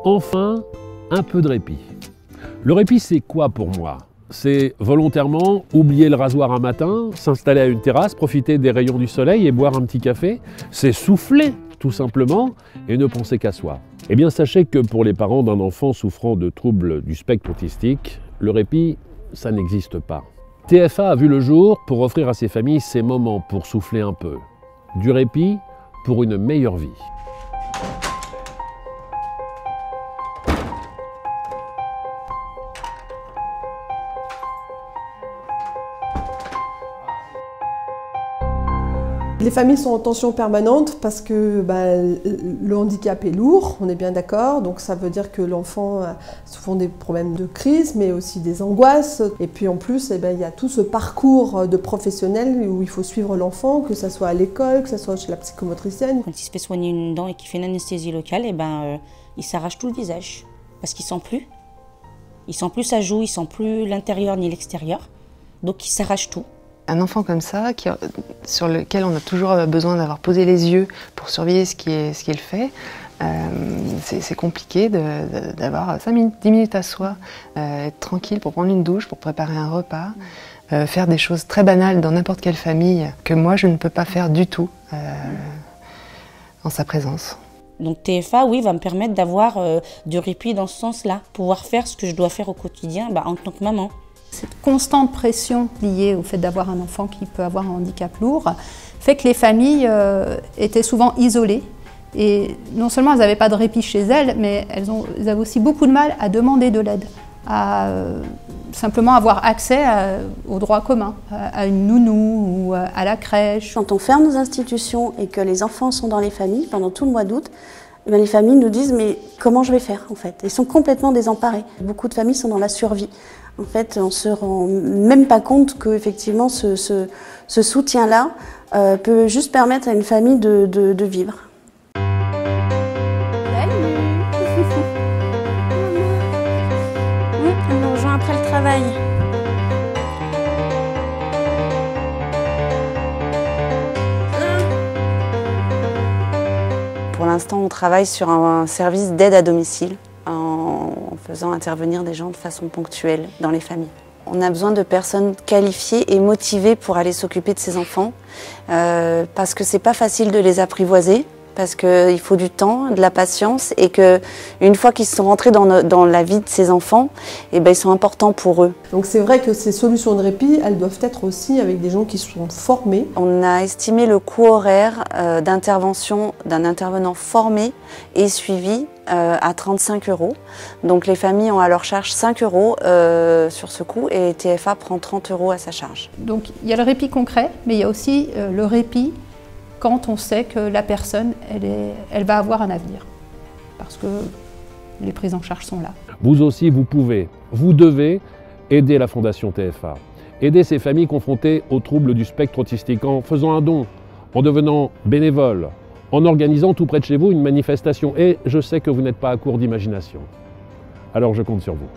Enfin, un peu de répit. Le répit, c'est quoi pour moi? C'est volontairement oublier le rasoir un matin, s'installer à une terrasse, profiter des rayons du soleil et boire un petit café. C'est souffler, tout simplement, et ne penser qu'à soi. Eh bien, sachez que pour les parents d'un enfant souffrant de troubles du spectre autistique, le répit, ça n'existe pas. TFA a vu le jour pour offrir à ses familles ces moments pour souffler un peu. Du répit pour une meilleure vie. Les familles sont en tension permanente parce que le handicap est lourd, on est bien d'accord, donc ça veut dire que l'enfant a souvent des problèmes de crise, mais aussi des angoisses. Et puis en plus, il y a tout ce parcours de professionnels où il faut suivre l'enfant, que ce soit à l'école, que ce soit chez la psychomotricienne. Quand il se fait soigner une dent et qu'il fait une anesthésie locale, il s'arrache tout le visage parce qu'il ne sent plus. Il ne sent plus sa joue, il ne sent plus l'intérieur ni l'extérieur, donc il s'arrache tout. Un enfant comme ça, sur lequel on a toujours besoin d'avoir posé les yeux pour surveiller ce qu'il fait, c'est compliqué d'avoir 5 minutes, 10 minutes à soi, être tranquille pour prendre une douche, pour préparer un repas, faire des choses très banales dans n'importe quelle famille que moi je ne peux pas faire du tout en sa présence. Donc TFA, oui, va me permettre d'avoir du répit dans ce sens-là, pouvoir faire ce que je dois faire au quotidien en tant que maman. Cette constante pression liée au fait d'avoir un enfant qui peut avoir un handicap lourd fait que les familles étaient souvent isolées. Et non seulement elles n'avaient pas de répit chez elles, mais elles avaient aussi beaucoup de mal à demander de l'aide, à simplement avoir accès aux droits communs, à une nounou ou à la crèche. Quand on ferme nos institutions et que les enfants sont dans les familles pendant tout le mois d'août, les familles nous disent mais comment je vais faire en fait? Ils sont complètement désemparés. Beaucoup de familles sont dans la survie. En fait, on ne se rend même pas compte que effectivement ce soutien-là peut juste permettre à une famille de vivre. On nous rejoint après le travail. Pour l'instant, on travaille sur un service d'aide à domicile en faisant intervenir des gens de façon ponctuelle dans les familles. On a besoin de personnes qualifiées et motivées pour aller s'occuper de ces enfants parce que c'est pas facile de les apprivoiser, parce qu'il faut du temps, de la patience et qu'une fois qu'ils sont rentrés dans la vie de ces enfants, ils sont importants pour eux. Donc c'est vrai que ces solutions de répit, elles doivent être aussi avec des gens qui sont formés. On a estimé le coût horaire d'intervention d'un intervenant formé et suivi à 35 €. Donc les familles ont à leur charge 5 € sur ce coût et TFA prend 30 € à sa charge. Donc il y a le répit concret, mais il y a aussi le répit quand on sait que la personne, elle va avoir un avenir. Parce que les prises en charge sont là. Vous aussi, vous pouvez, vous devez aider la Fondation TFA. Aider ces familles confrontées aux troubles du spectre autistique en faisant un don, en devenant bénévole, en organisant tout près de chez vous une manifestation. Et je sais que vous n'êtes pas à court d'imagination. Alors je compte sur vous.